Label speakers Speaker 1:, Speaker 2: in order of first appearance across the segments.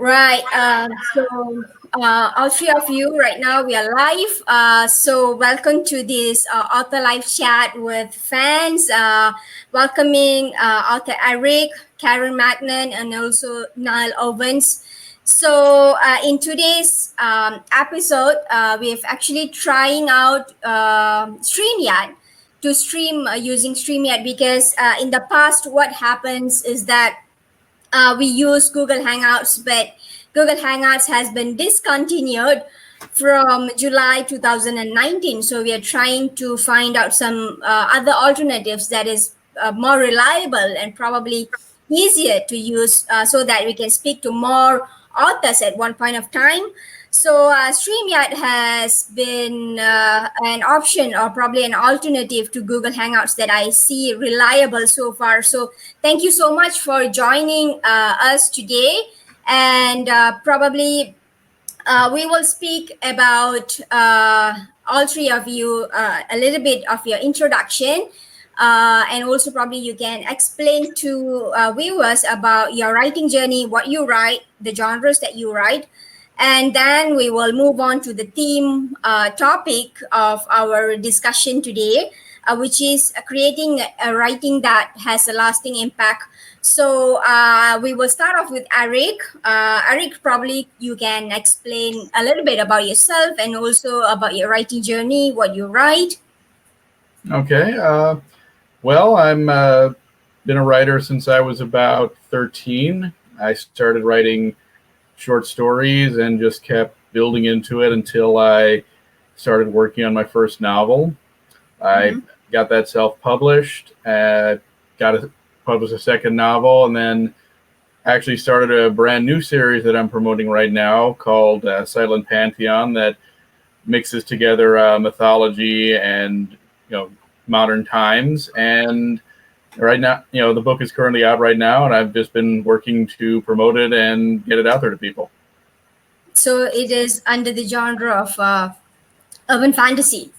Speaker 1: Right. All three of you right now, we are live. So, welcome to this author live chat with fans. Welcoming author Eric, Karen Magnan, and also Niall Owens. So, in today's episode, we're actually trying out Streamyard to stream using Streamyard because in the past, what happens is that we use Google Hangouts, but Google Hangouts has been discontinued from July 2019. So we are trying to find out some other alternatives that is more reliable and probably easier to use so that we can speak to more authors at one point of time. So StreamYard has been an option or probably an alternative to Google Hangouts that I see reliable so far. So thank you so much for joining us today. And probably we will speak about all three of you a little bit of your introduction. And also probably you can explain to viewers about your writing journey, what you write, the genres that you write. And then we will move on to the theme topic of our discussion today, which is creating a writing that has a lasting impact. So we will start off with Eric. Eric, probably you can explain a little bit about yourself and also about your writing journey, what you write.
Speaker 2: Okay. Well, I'm been a writer since I was about 13. I started writing short stories and just kept building into it until I started working on my first novel. I got that self-published, published a second novel, and then actually started a brand new series that I'm promoting right now called Silent Pantheon that mixes together mythology and modern times. And right now, the book is currently out right now, and I've just been working to promote it and get it out there to people.
Speaker 1: So it is under the genre of urban fantasy,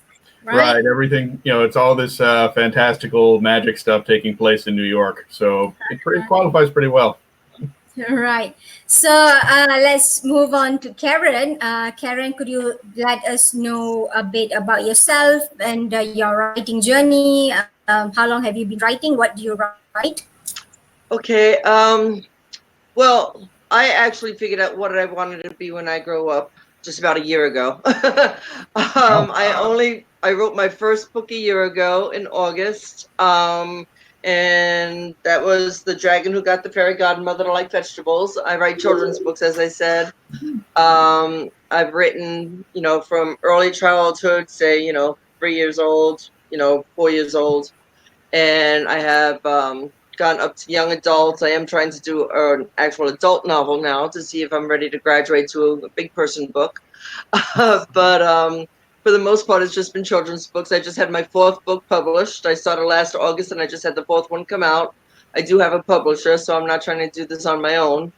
Speaker 1: right?
Speaker 2: Right. Everything, it's all this fantastical magic stuff taking place in New York. So it qualifies pretty well.
Speaker 1: Right. So let's move on to Karen. Karen, could you let us know a bit about yourself and your writing journey? How long have you been writing? What do you write?
Speaker 3: Okay. Well, I actually figured out what I wanted to be when I grow up just about a year ago. I wrote my first book a year ago in August. And that was The Dragon Who Got the Fairy Godmother to Like Vegetables. I write children's books, as I said. I've written, from early childhood, say, 3 years old, 4 years old. And I have gone up to young adults. I am trying to do an actual adult novel now to see if I'm ready to graduate to a big person book. But for the most part, it's just been children's books. I just had my fourth book published. I started last August, and I just had the fourth one come out. I do have a publisher, so I'm not trying to do this on my own.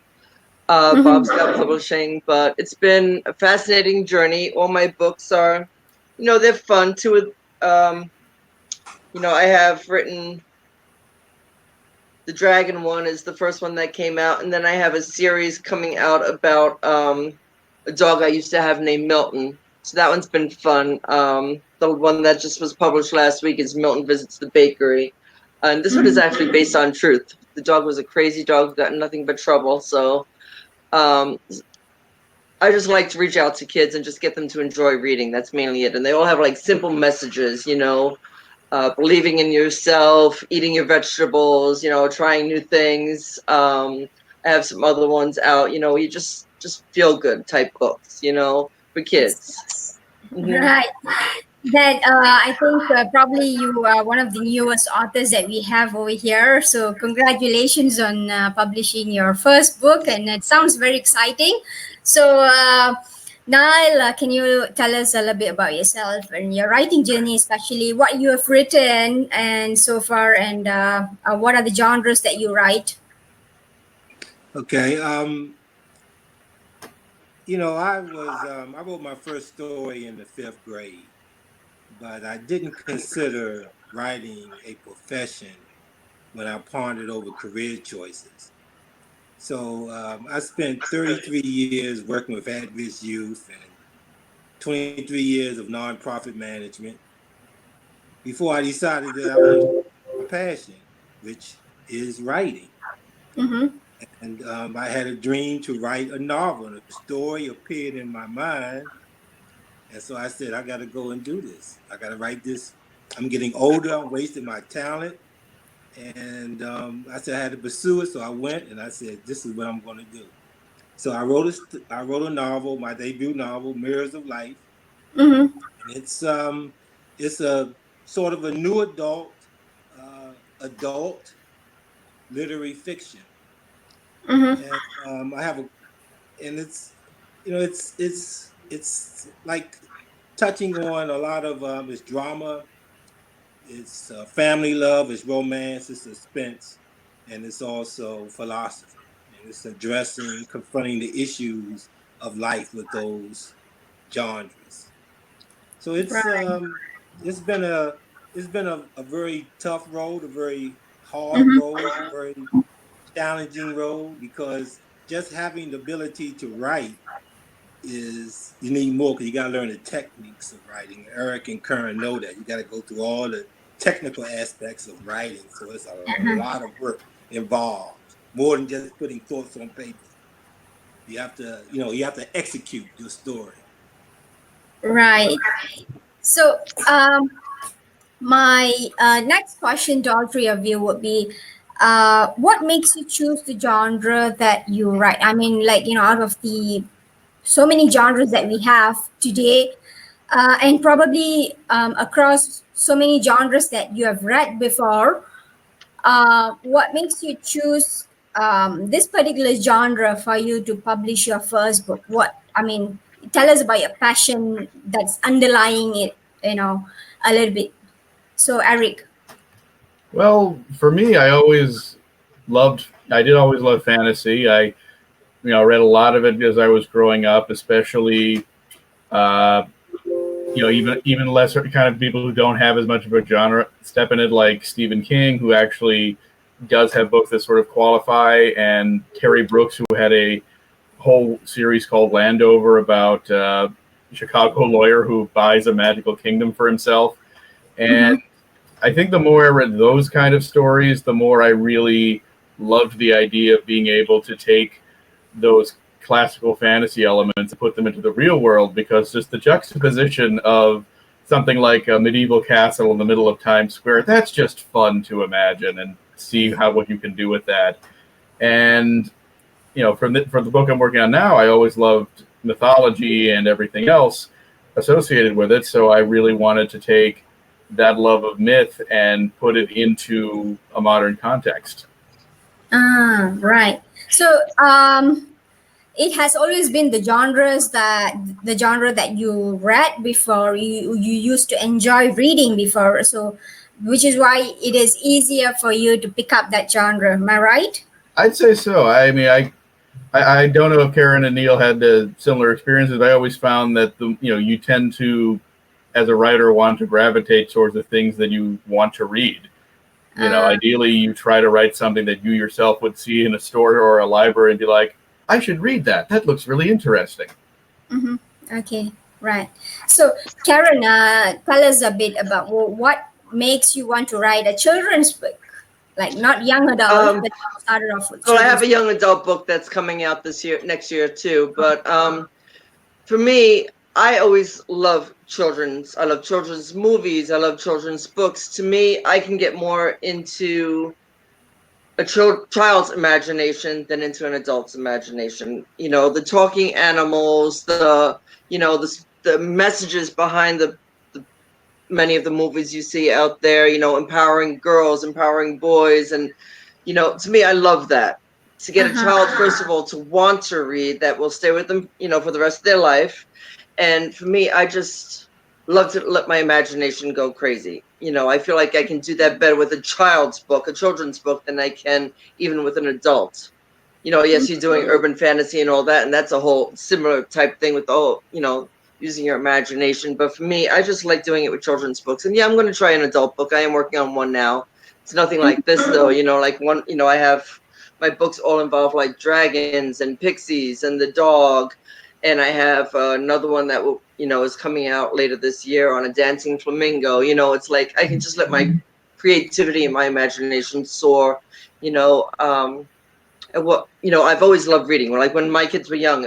Speaker 3: Bob Scott Publishing, but it's been a fascinating journey. All my books are, they're fun. I have written The Dragon one is the first one that came out, and then I have a series coming out about a dog I used to have named Milton. So that one's been fun. The one that just was published last week is Milton Visits the Bakery. And this one is actually based on truth. The dog was a crazy dog who got in nothing but trouble. So I just like to reach out to kids and just get them to enjoy reading. That's mainly it. And they all have like simple messages, believing in yourself, eating your vegetables, trying new things. I have some other ones out, you just feel good type books, for kids.
Speaker 1: Right. That I think probably you are one of the newest authors that we have over here. So congratulations on publishing your first book, and it sounds very exciting. So Niall, can you tell us a little bit about yourself and your writing journey, especially what you have written and so far, and what are the genres that you write?
Speaker 4: Okay. I wrote my first story in the 5th grade, but I didn't consider writing a profession when I pondered over career choices. So I spent 33 years working with at-risk youth and 23 years of nonprofit management before I decided that I wanted my passion, which is writing.
Speaker 1: Mm-hmm.
Speaker 4: And I had a dream to write a novel, and a story appeared in my mind. And so I said, I got to go and do this. I got to write this. I'm getting older. I'm wasting my talent. And I said I had to pursue it. So I went and I said, this is what I'm going to do. So I wrote a novel, my debut novel, Mirrors of Life.
Speaker 1: Mm-hmm.
Speaker 4: It's a sort of a new adult literary fiction.
Speaker 1: Mm-hmm.
Speaker 4: And I have a, and it's, it's like touching on a lot of it's drama, it's family love, it's romance, it's suspense, and it's also philosophy. And it's addressing, confronting the issues of life with those genres. So
Speaker 1: Right.
Speaker 4: it's been a a very tough road, a very hard
Speaker 1: Mm-hmm.
Speaker 4: road, a very challenging road, because just having the ability to write is, you need more, because you got to learn the techniques of writing. Eric and Karen know that you got to go through all the technical aspects of writing. So it's a lot of work involved, more than just putting thoughts on paper. You have to, you have to execute your story.
Speaker 1: Right. So, my next question to all three of you would be, what makes you choose the genre that you write? I mean, like, out of the so many genres that we have today, and probably across so many genres that you have read before, what makes you choose this particular genre for you to publish your first book? Tell us about your passion that's underlying it, a little bit. So, Eric.
Speaker 2: Well, for me, I did always love fantasy. I read a lot of it as I was growing up, especially uh, even lesser kind of people who don't have as much of a genre step in it, like Stephen King, who actually does have books that sort of qualify, and Terry Brooks, who had a whole series called Landover about a Chicago lawyer who buys a magical kingdom for himself. And
Speaker 1: Mm-hmm.
Speaker 2: I think the more I read those kind of stories, the more I really loved the idea of being able to take those classical fantasy elements and put them into the real world, because just the juxtaposition of something like a medieval castle in the middle of Times Square, that's just fun to imagine and see what you can do with that. And from the book I'm working on now, I always loved mythology and everything else associated with it, so I really wanted to take that love of myth and put it into a modern context.
Speaker 1: Right. So, it has always been the genre that you read before, you used to enjoy reading before, so which is why it is easier for you to pick up that genre. Am I right?
Speaker 2: I'd say so. I mean, I don't know if Karen and Neil had similar experiences. I always found that you tend to, as a writer, want to gravitate towards the things that you want to read. Ideally, you try to write something that you yourself would see in a store or a library and be like, I should read that. That looks really interesting.
Speaker 1: Mm-hmm. Okay, right. So, Karen, tell us a bit about what makes you want to write a children's book, like not young adult, but started off with.
Speaker 3: Well, I have a young adult book that's coming out next year too. But for me, I always love children's. I love children's movies. I love children's books. To me, I can get more into a child's imagination than into an adult's imagination. The talking animals, the messages behind the many of the movies you see out there, empowering girls, empowering boys. And, to me, I love that. To get a child, first of all, to want to read, that will stay with them, for the rest of their life. And for me, I just love to let my imagination go crazy. I feel like I can do that better with a children's book, than I can even with an adult. Yes, you're doing urban fantasy and all that, and that's a whole similar type thing with the whole, using your imagination. But for me, I just like doing it with children's books. And yeah, I'm going to try an adult book. I am working on one now. It's nothing like this though, like one, I have my books all involve like dragons and pixies and the dog. And I have another one that will, is coming out later this year on a dancing flamingo. It's like I can just let my creativity and my imagination soar. And I've always loved reading. Like when my kids were young,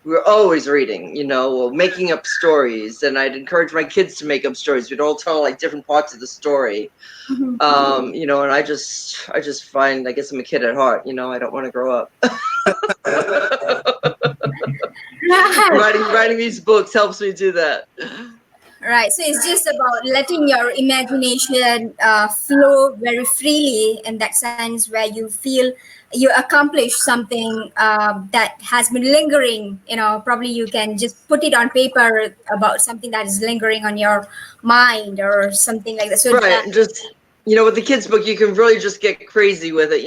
Speaker 3: we were always reading, or making up stories. And I'd encourage my kids to make up stories. We'd all tell like different parts of the story.
Speaker 1: Mhm.
Speaker 3: And I just find, I guess I'm a kid at heart. I don't want to grow up. Writing these books helps me do that.
Speaker 1: Right. So it's just about letting your imagination flow very freely in that sense, where you feel you accomplish something that has been lingering. Probably you can just put it on paper about something that is lingering on your mind or something like that. So
Speaker 3: right. And just, with the kids' book, you can really just get crazy with it,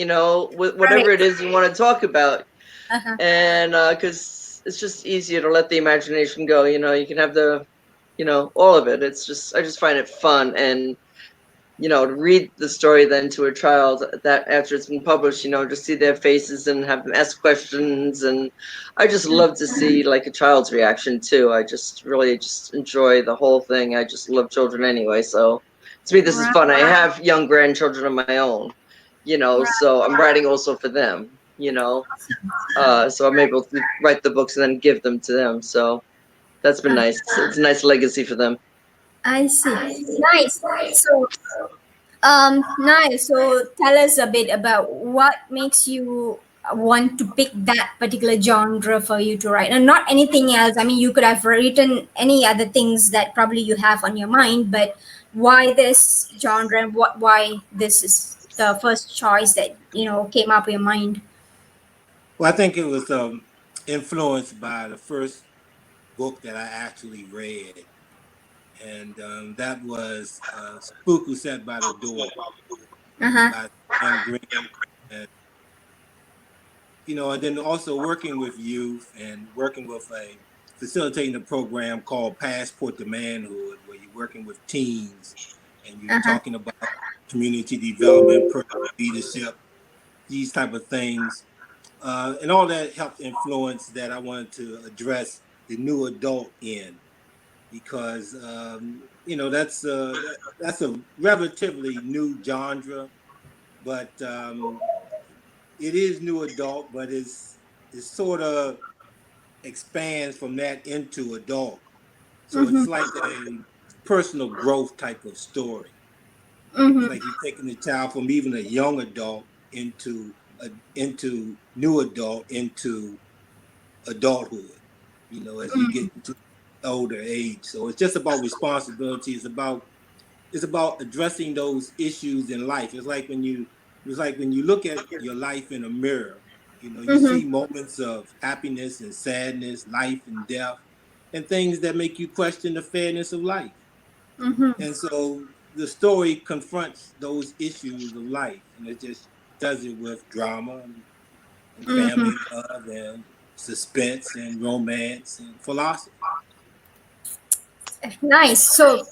Speaker 3: with whatever it is you want to talk about.
Speaker 1: Uh-huh.
Speaker 3: And because it's just easier to let the imagination go. You can have all of it. I just find it fun. And, to read the story then to a child that after it's been published, just see their faces and have them ask questions. And I just love to see like a child's reaction too. I just really just enjoy the whole thing. I just love children anyway. So to me, this is fun. I have young grandchildren of my own, so I'm writing also for them, so I'm able to write the books and then give them to them. So that's been nice. It's a nice legacy for them.
Speaker 1: I see. Nice. So, nice. So, tell us a bit about what makes you want to pick that particular genre for you to write, and not anything else. I mean, you could have written any other things that probably you have on your mind, but why this genre and why this is the first choice that came up in your mind?
Speaker 4: Well, I think it was influenced by the first book that I actually read, and that was Spook Who Sat by the Door
Speaker 1: Uh-huh.
Speaker 4: by Sam Green. And, and then also working with youth and working with facilitating a program called Passport to Manhood, where you're working with teens and you're talking about community development, personal leadership, these type of things. And all that helped influence that I wanted to address the new adult end, because that's a relatively new genre, but it is new adult, but it's sort of expands from that into adult. So it's like a personal growth type of story. It's like you're taking the child from even a young adult into new adult into adulthood, as you get into older age. So it's just about responsibility. It's about addressing those issues in life. It's like when you look at your life in a mirror, you see moments of happiness and sadness, life and death, and things that make you question the fairness of life. And so the story confronts those issues of life, and it just does it with drama and family love and suspense and romance and philosophy.
Speaker 1: Nice. So,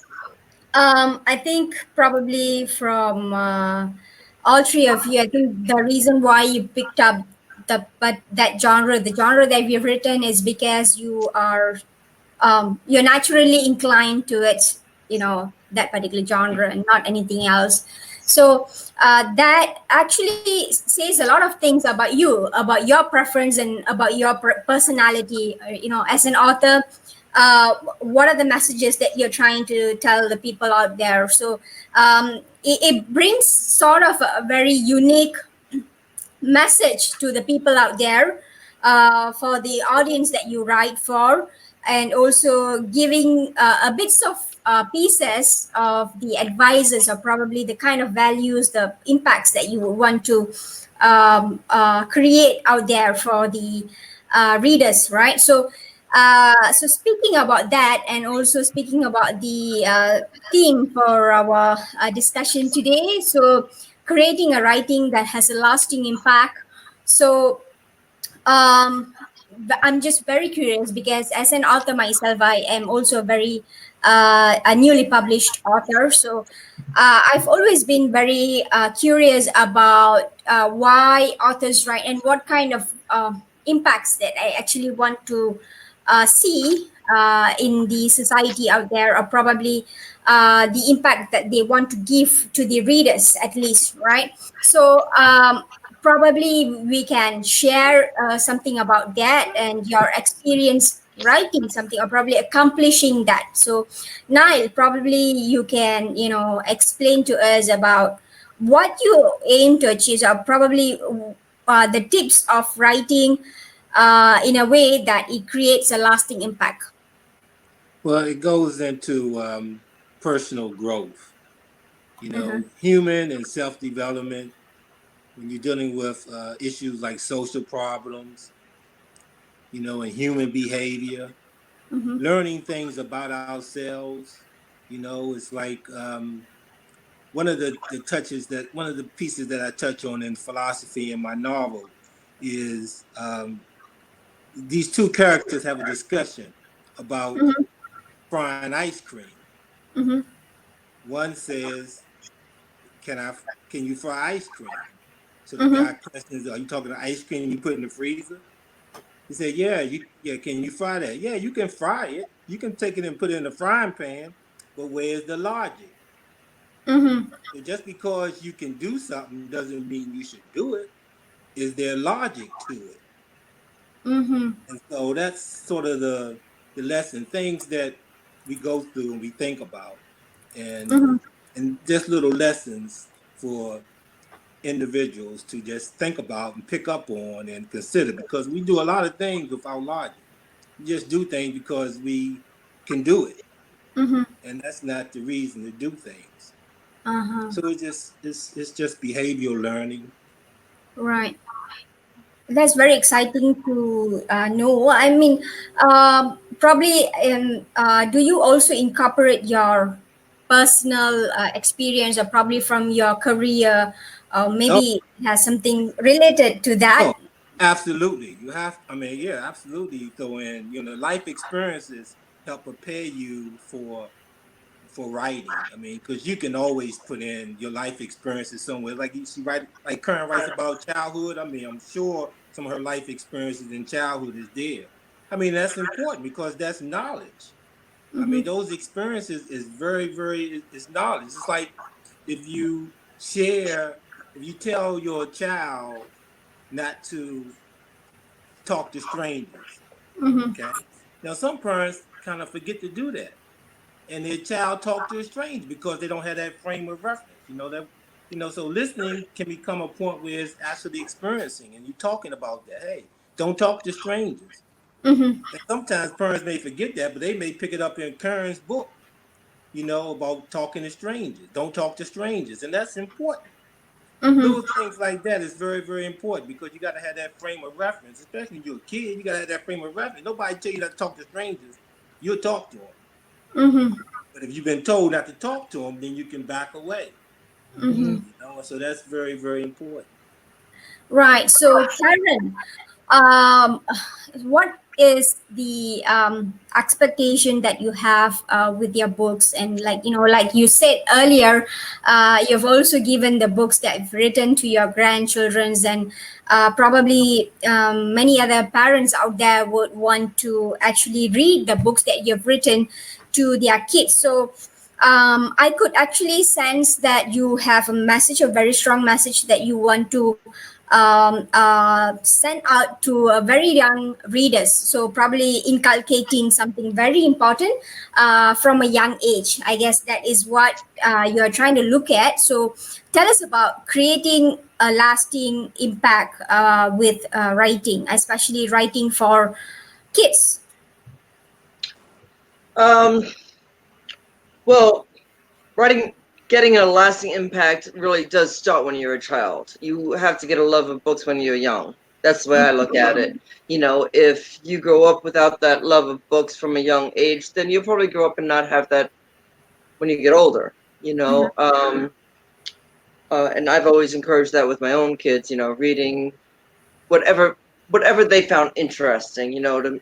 Speaker 1: I think probably from all three of you, I think the reason why you picked up the genre that we've written is because you're naturally inclined to it, that particular genre and not anything else. So that actually says a lot of things about you, about your preference and about your personality. As an author, what are the messages that you're trying to tell the people out there? So it brings sort of a very unique message to the people out there, for the audience that you write for, and also giving a bits of pieces of the advices or probably the kind of values, the impacts that you would want to create out there for the readers, right? So speaking about that, and also speaking about the theme for our discussion today, so creating a writing that has a lasting impact. So I'm just very curious because as an author myself, I am also very a newly published author. So I've always been very curious about why authors write and what kind of impacts that I actually want to see in the society out there, or probably the impact that they want to give to the readers, at least, right? So probably we can share something about that and your experience writing something or probably accomplishing that. So Nile, probably you can, explain to us about what you aim to achieve, or probably the tips of writing in a way that it creates a lasting impact.
Speaker 4: Well, it goes into personal growth,
Speaker 1: Mm-hmm.
Speaker 4: human and self-development. When you're dealing with issues like social problems, and human behavior,
Speaker 1: Mm-hmm.
Speaker 4: learning things about ourselves. It's like one of one of the pieces that I touch on in philosophy in my novel is these two characters have a discussion about
Speaker 1: Mm-hmm.
Speaker 4: frying ice cream.
Speaker 1: Mm-hmm.
Speaker 4: One says, can you fry ice cream? So the
Speaker 1: Mm-hmm.
Speaker 4: guy questions, are you talking to ice cream you put in the freezer? He said, yeah, can you fry that? Yeah, you can fry it. You can take it and put it in the frying pan, but where's the logic?
Speaker 1: Mm-hmm.
Speaker 4: So just because you can do something doesn't mean you should do it. Is there logic to it?
Speaker 1: Mm-hmm.
Speaker 4: And so that's sort of the lesson, things that we go through and we think about, and
Speaker 1: Mm-hmm.
Speaker 4: and just little lessons for individuals to just think about and pick up on and consider, because we do a lot of things without logic. We just do things because we can do it,
Speaker 1: Mm-hmm.
Speaker 4: and that's not the reason to do things.
Speaker 1: Uh-huh.
Speaker 4: So it's just behavioral learning.
Speaker 1: Right. That's very exciting to know. I mean, probably, do you also incorporate your personal experience, or probably from your career?
Speaker 4: Oh,
Speaker 1: Maybe it has something related to that.
Speaker 4: oh, absolutely. You have. I mean, yeah, absolutely. You throw in, life experiences help prepare you for writing. I mean, because you can always put in your life experiences somewhere. Like she write, like Karen writes about childhood. I mean, I'm sure some of her life experiences in childhood is there. I mean, that's important because that's knowledge. I
Speaker 1: Mm-hmm.
Speaker 4: mean, those experiences is very, very is knowledge. It's like if you share, if you tell your child not to talk to strangers.
Speaker 1: Mm-hmm.
Speaker 4: Okay. Now, some parents kind of forget to do that, and their child talk to a stranger because they don't have that frame of reference. So listening can become a point where it's actually experiencing, and you're talking about that. Hey, don't talk to strangers.
Speaker 1: Mm-hmm.
Speaker 4: And sometimes parents may forget that, but they may pick it up in Karen's book. About talking to strangers. Don't talk to strangers, and that's important.
Speaker 1: Mm-hmm.
Speaker 4: Little things like that is very, very important because you got to have that frame of reference, especially when you're a kid. You got to have that frame of reference. Nobody tell you not to talk to strangers. You'll talk to them.
Speaker 1: Mm-hmm.
Speaker 4: But if you've been told not to talk to them, then you can back away.
Speaker 1: Mm-hmm.
Speaker 4: So that's very, very important.
Speaker 1: Right. So, Karen, um, what is the expectation that you have with your books? And like you said earlier, you've also given the books that you've written to your grandchildrens, and probably many other parents out there would want to actually read the books that you've written to their kids. So I could actually sense that you have a message, a very strong message that you want to send out to very young readers. So probably inculcating something very important from a young age. I guess that is what you're trying to look at. So tell us about creating a lasting impact with writing, especially writing for kids.
Speaker 3: Um, well, writing, getting a lasting impact really does start when you're a child. You have to get a love of books when you're young. That's the way I look at it. If you grow up without that love of books from a young age, then you'll probably grow up and not have that when you get older.
Speaker 1: Mhm.
Speaker 3: And I've always encouraged that with my own kids. Reading whatever. whatever they found interesting, to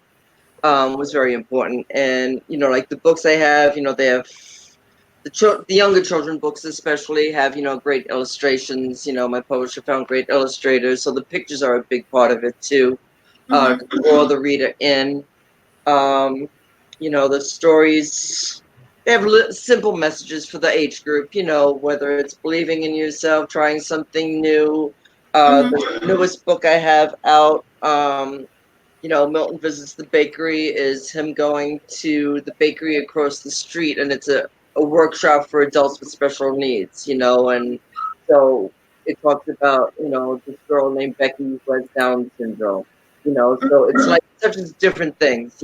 Speaker 3: was very important. And like the books they have, they have the younger children books especially have great illustrations. My publisher found great illustrators, so the pictures are a big part of it too. To draw the reader in. The stories, they have simple messages for the age group, whether it's believing in yourself, trying something new. The newest book I have out, Milton Visits the Bakery, is him going to the bakery across the street, and it's a workshop for adults with special needs, and so it talks about, this girl named Becky who has Down syndrome, so it's like such different things,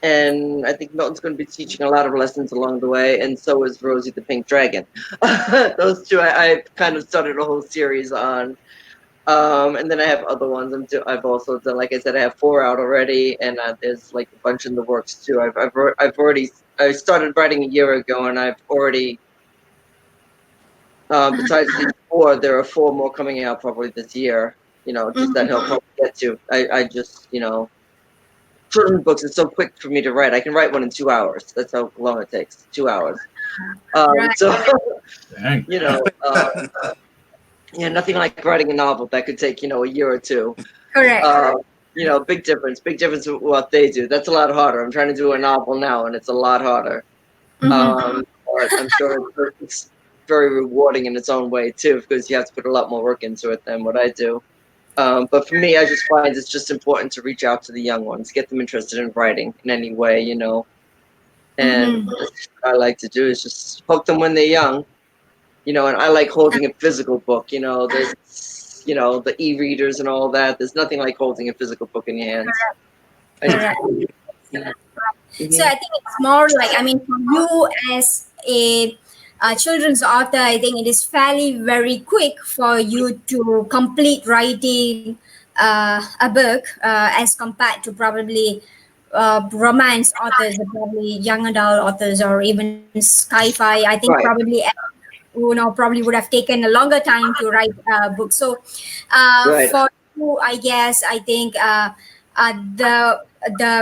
Speaker 3: and I think Milton's going to be teaching a lot of lessons along the way, and so is Rosie the Pink Dragon. Those two I've kind of started a whole series on. And then I have other ones I've also done. Like I said, I have 4 out already, and there's like a bunch in the works too. I started writing a year ago, and I've already besides these 4, there are 4 more coming out probably this year. Just that he'll probably get to. I just children's books is so quick for me to write. I can write one in 2 hours. That's how long it takes. 2 hours.
Speaker 1: Right.
Speaker 3: So
Speaker 2: Dang.
Speaker 3: nothing like writing a novel that could take a year or 2.
Speaker 1: Correct.
Speaker 3: Big difference with what they do. That's a lot harder. I'm trying to do a novel now, and it's a lot harder. But I'm sure it's very rewarding in its own way too, because you have to put a lot more work into it than what I do. But for me, I just find it's just important to reach out to the young ones, get them interested in writing in any way, and what I like to do is just hook them when they're young, and I like holding a physical book, there's, the e-readers and all that. There's nothing like holding a physical book in your hands.
Speaker 1: Correct. So I think it's more like, for you as a children's author, I think it is fairly very quick for you to complete writing a book as compared to probably romance authors, or probably young adult authors, or even sci-fi. I think probably probably would have taken a longer time to write a book. So for you, I guess, I think the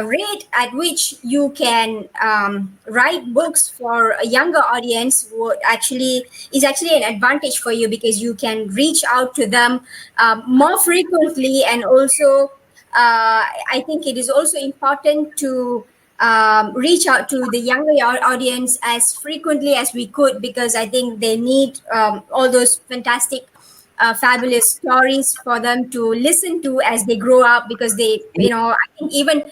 Speaker 1: rate at which you can write books for a younger audience is actually an advantage for you, because you can reach out to them more frequently. And also I think it is also important to reach out to the younger audience as frequently as we could, because I think they need all those fantastic fabulous stories for them to listen to as they grow up, because they I think even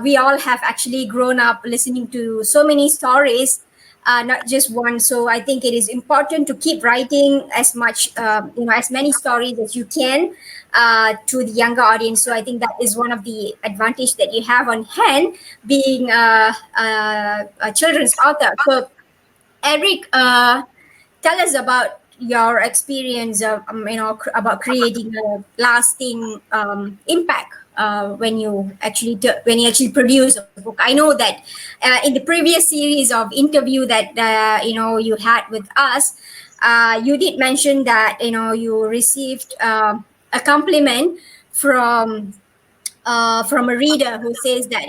Speaker 1: we all have actually grown up listening to so many stories, not just one. So I think it is important to keep writing as much as many stories as you can to the younger audience. So I think that is one of the advantage that you have on hand, being a children's author. So Eric, tell us about your experience of about creating a lasting impact when you actually produce a book. I know that in the previous series of interview that you had with us, you did mention that you received a compliment from a reader who says that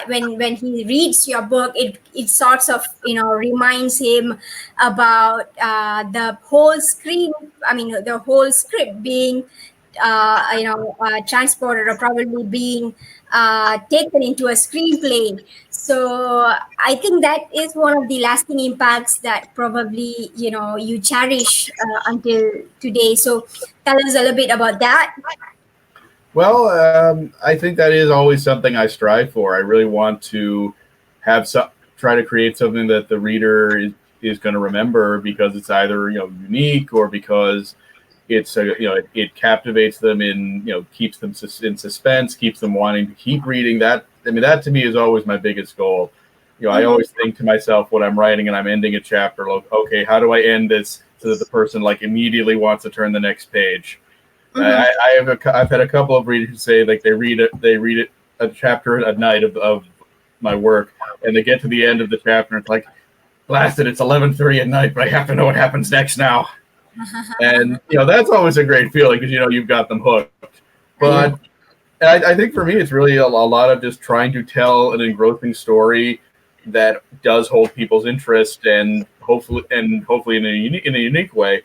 Speaker 1: when he reads your book, it sorts of reminds him about the whole the whole script being transported, or probably being taken into a screenplay. So I think that is one of the lasting impacts that probably you cherish until today. So tell us a little bit about that.
Speaker 2: Well, I think that is always something I strive for. I really want to try to create something that the reader is going to remember, because it's either unique, or because it's it captivates them in keeps them in suspense, keeps them wanting to keep reading. That to me is always my biggest goal. I always think to myself when I'm writing and I'm ending a chapter, like, okay, how do I end this so that the person immediately wants to turn the next page? I've had a couple of readers say they read a chapter a night of my work, and they get to the end of the chapter and it's like, blasted, it's 11:30 at night, but I have to know what happens next now. And that's always a great feeling, because you've got them hooked. But I think for me, it's really a lot of just trying to tell an engrossing story that does hold people's interest, and hopefully in a unique way.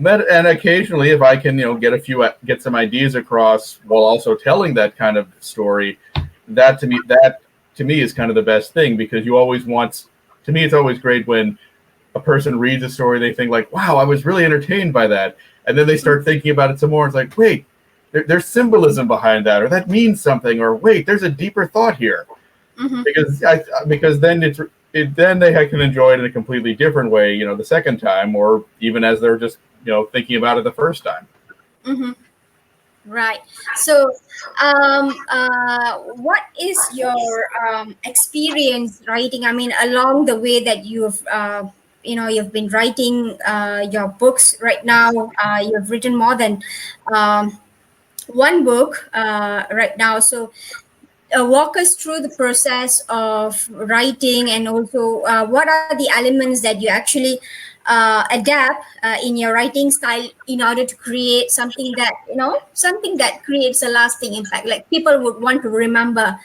Speaker 2: And occasionally, if I can, get some ideas across while also telling that kind of story, that to me is kind of the best thing, because you always want. To me, it's always great when a person reads a story, they think like, "Wow, I was really entertained by that," and then they start thinking about it some more. It's like, wait, there's symbolism behind that, or that means something, or wait, there's a deeper thought here. Because then then they can enjoy it in a completely different way, the second time, or even as they're just thinking about it the first time.
Speaker 1: Right. So, what is your experience writing? I mean, along the way that you've been writing your books right now. You've written more than one book right now. So, walk us through the process of writing, and also what are the elements that you actually adapt in your writing style in order to create something that creates a lasting impact, like people would want to remember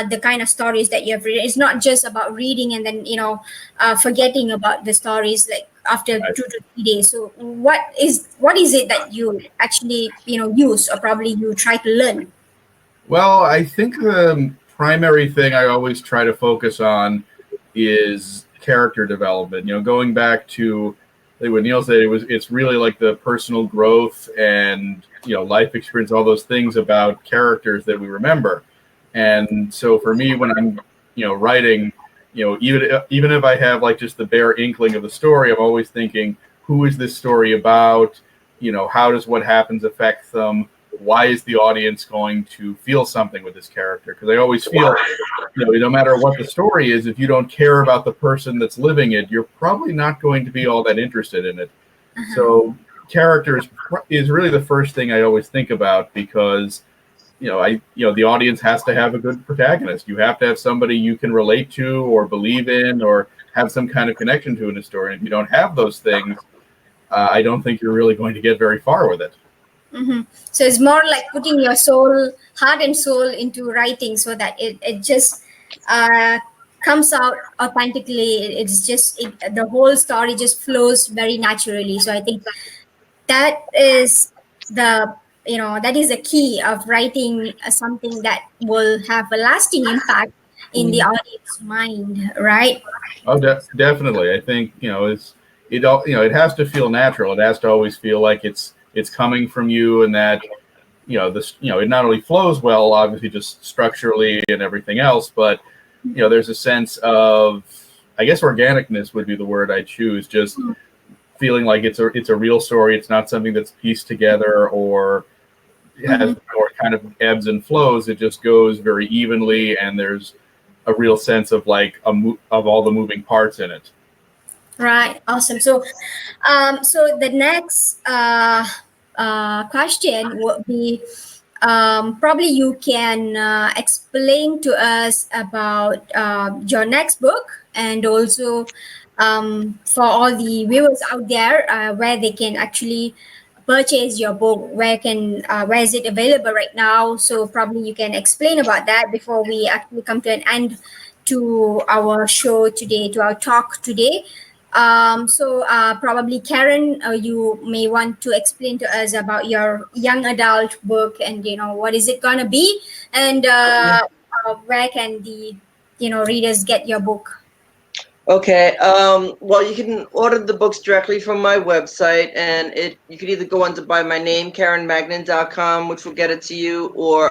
Speaker 1: the kind of stories that you have written. It's not just about reading and then forgetting about the stories like after 2 to 3 days. So what is it that you actually use, or probably you try to learn?
Speaker 2: Well, I think the primary thing I always try to focus on is character development. Going back to what Neil said, it's really like the personal growth and life experience, all those things about characters that we remember. And so for me, when I'm writing, even if I have like just the bare inkling of the story, I'm always thinking, who is this story about? How does what happens affect them? Why is the audience going to feel something with this character? Because I always feel, no matter what the story is, if you don't care about the person that's living it, you're probably not going to be all that interested in it. So characters is really the first thing I always think about, because the audience has to have a good protagonist. You have to have somebody you can relate to or believe in or have some kind of connection to in a story. And if you don't have those things, I don't think you're really going to get very far with it.
Speaker 1: So it's more like putting your heart and soul into writing, so that it just comes out authentically. It's just the whole story just flows very naturally. So I think that is the key of writing something that will have a lasting impact in the audience mind, right?
Speaker 2: Oh, definitely. I think it has to feel natural. It has to always feel like it's coming from you, and that it not only flows well, obviously, just structurally and everything else, but there's a sense of, I guess, organicness would be the word I choose. Just feeling like it's a real story. It's not something that's pieced together or has or kind of ebbs and flows. It just goes very evenly, and there's a real sense of like of all the moving parts in it.
Speaker 1: Right. Awesome. So, so the next question would be, probably you can explain to us about your next book, and also for all the viewers out there, where they can actually purchase your book. Where is it available right now? So probably you can explain about that before we actually come to an end to our show today, to our talk today. So probably Karen, you may want to explain to us about your young adult book, and what is it gonna be, and where can the readers get your book?
Speaker 3: Okay. Well, you can order the books directly from my website, and you can either go on to buy my name, KarenMagnan.com, which will get it to you, or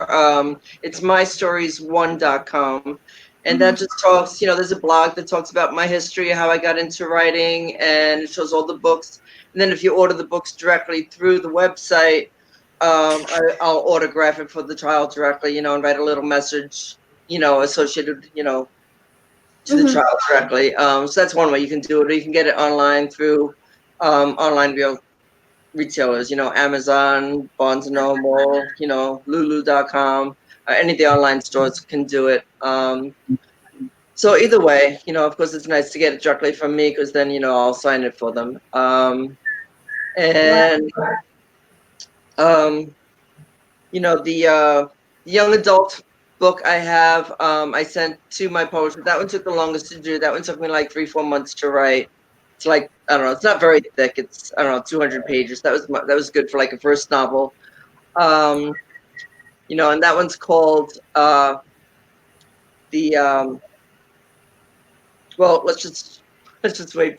Speaker 3: it's mystories1.com. And that just talks, there's a blog that talks about my history, how I got into writing, and it shows all the books. And then if you order the books directly through the website, I'll autograph it for the child directly, and write a little message, associated, to the child directly. So that's one way you can do it. Or you can get it online through online retailers, Amazon, Barnes & Noble, Lulu.com. Any of the online stores can do it. So either way, of course, it's nice to get it directly from me, because then, I'll sign it for them. the young adult book I have, I sent to my publisher. That one took the longest to do. That one took me like 3-4 months to write. It's like, I don't know, it's not very thick. It's, I don't know, 200 pages. That was good for like a first novel. And that one's called well, let's just wait.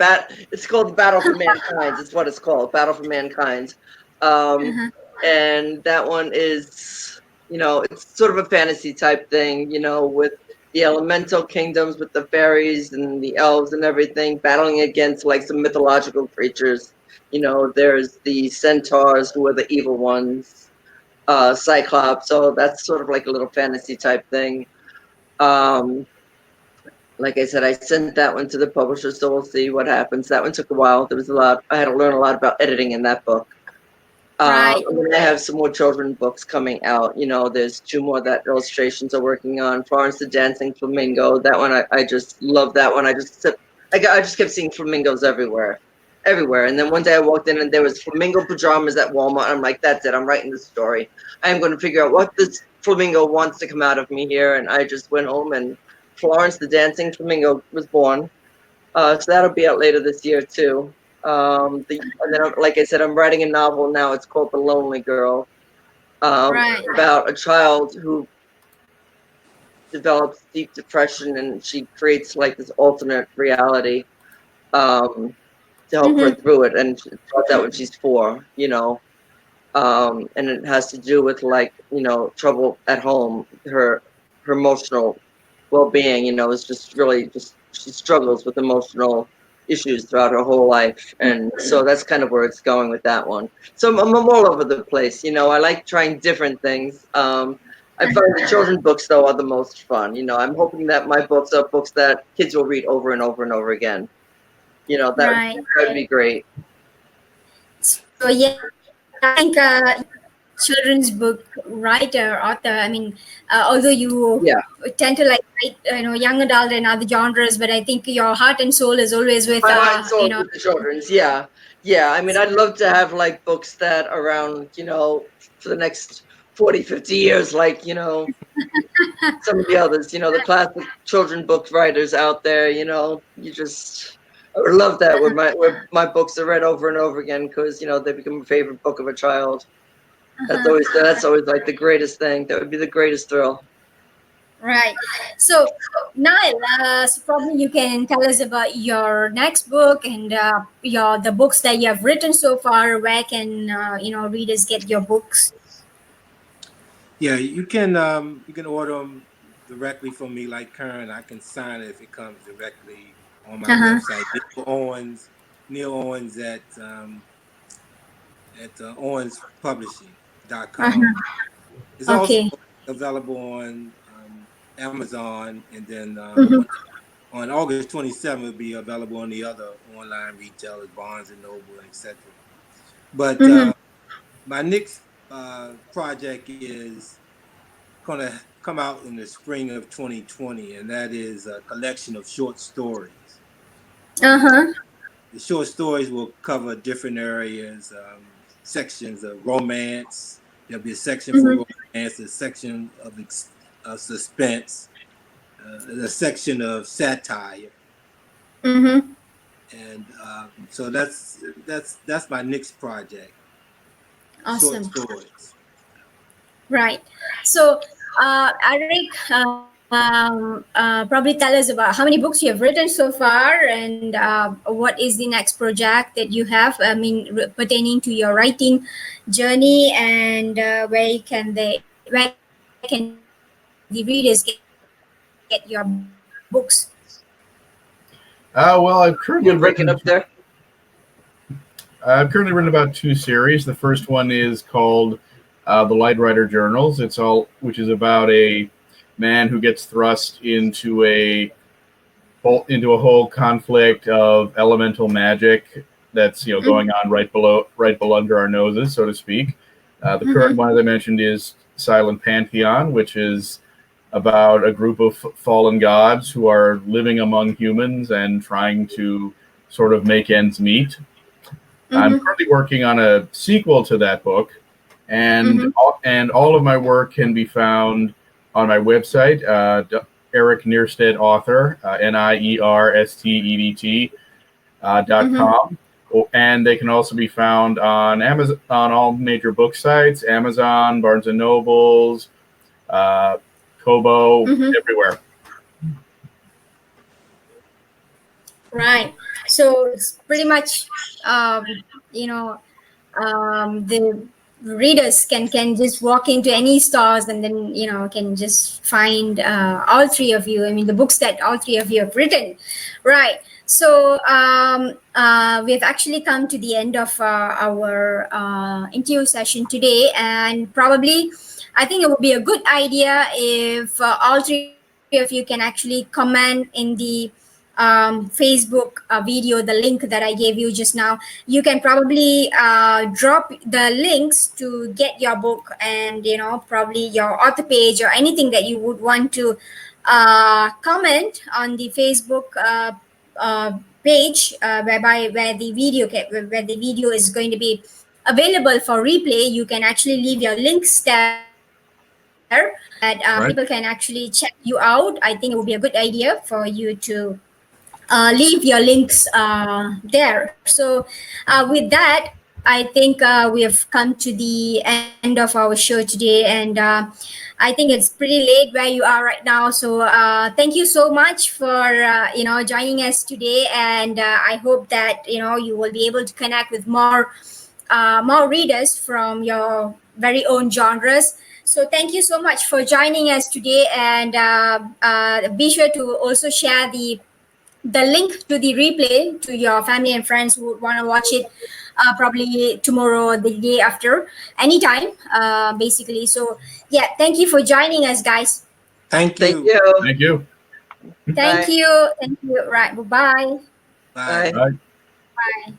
Speaker 3: It's called Battle for Mankind. It's what it's called, Battle for Mankind. And that one is, it's sort of a fantasy type thing, with the elemental kingdoms, with the fairies and the elves and everything, battling against like some mythological creatures. There's the centaurs, who are the evil ones, Cyclops. So that's sort of like a little fantasy type thing. Like I said, I sent that one to the publisher, so we'll see what happens. That one took a while. There was a lot. I had to learn a lot about editing in that book.
Speaker 1: Right.
Speaker 3: And then I have some more children's books coming out. There's 2 more that illustrations are working on. Florence the Dancing Flamingo. That one, I just love that one. I just kept seeing flamingos everywhere. And then one day I walked in and there was flamingo pajamas at Walmart. I'm like, that's it. I'm writing this story. I am going to figure out what this flamingo wants to come out of me here. And I just went home and Florence the Dancing Flamingo was born. So that'll be out later this year too. And then, like I said, I'm writing a novel now. It's called The Lonely Girl, about a child who develops deep depression, and she creates like this alternate reality to help her through it. And she starts out when she's 4, and it has to do with like trouble at home, her emotional well-being. Is just really she struggles with emotional issues throughout her whole life, and so that's kind of where it's going with that one. So I'm all over the place. I like trying different things. I find the children's books though are the most fun. I'm hoping that my books are books that kids will read over and over and over again. That would be great.
Speaker 1: So yeah, I think children's book writer, author. I mean, although you tend to like write, young adult and other genres, but I think your heart and soul is always with,
Speaker 3: my heart and soul with the children's. Yeah. I mean, I'd love to have like books that around, for the next 40, 50 years, like, some of the others, the classic children book writers out there. I would love that where my books are read over and over again because they become a favorite book of a child. That's always like the greatest thing. That would be the greatest thrill.
Speaker 1: Right. So Niall, so probably you can tell us about your next book and the books that you have written so far. Where can readers get your books?
Speaker 4: Yeah, you can order them directly from me, like Karen. I can sign it if it comes directly on my website. Neil Owens at owenspublishing.com. It's also available on Amazon, and then on August 27th it'll be available on the other online retailers, Barnes and Noble, etc. But my next project is going to come out in the spring of 2020, and that is a collection of short stories. The short stories will cover different areas, sections of romance. There'll be a section for romance, a section of suspense, a section of satire, and so that's my next project.
Speaker 1: Awesome.
Speaker 4: Short stories.
Speaker 1: Right. So, Eric, probably tell us about how many books you have written so far, and what is the next project that you have. I mean, pertaining to your writing journey, and where can the readers get your books?
Speaker 2: Well, I've currently
Speaker 3: written up there.
Speaker 2: I've currently written about 2 series. The first one is called The Light Rider Journals. Which is about a man who gets thrust into a whole conflict of elemental magic that's going on right below under our noses, so to speak. The current one, as I mentioned, is Silent Pantheon, which is about a group of fallen gods who are living among humans and trying to sort of make ends meet. I'm currently working on a sequel to that book, and all of my work can be found on my website, Eric Nierstedt author, NIERSTEDT.com. And they can also be found on Amazon, on all major book sites, Amazon, Barnes and Nobles, Kobo, everywhere.
Speaker 1: Right. So it's pretty much, the readers can just walk into any stores and then can just find all three of you. I mean, the books that all three of you have written, right? So we've actually come to the end of our interview session today, and probably I think it would be a good idea if all three of you can actually comment in the Facebook video, the link that I gave you just now. You can probably drop the links to get your book and probably your author page or anything that you would want to comment on the Facebook page, where the video is going to be available for replay. You can actually leave your links there that
Speaker 2: Right.
Speaker 1: people can actually check you out. I think it would be a good idea for you to leave your links there. So with that, I think we have come to the end of our show today, and I think it's pretty late where you are right now. So thank you so much for joining us today, and I hope that you will be able to connect with more readers from your very own genres. So thank you so much for joining us today, and be sure to also share the link to the replay to your family and friends who would want to watch it probably tomorrow or the day after, anytime, basically. So yeah, thank you for joining us, guys.
Speaker 4: Thank you.
Speaker 3: Thank you.
Speaker 2: Thank you.
Speaker 1: Thank
Speaker 3: Bye.
Speaker 1: you. Thank you. Right. Bye-bye.
Speaker 4: Bye.
Speaker 3: Bye.
Speaker 2: Bye.
Speaker 1: Bye.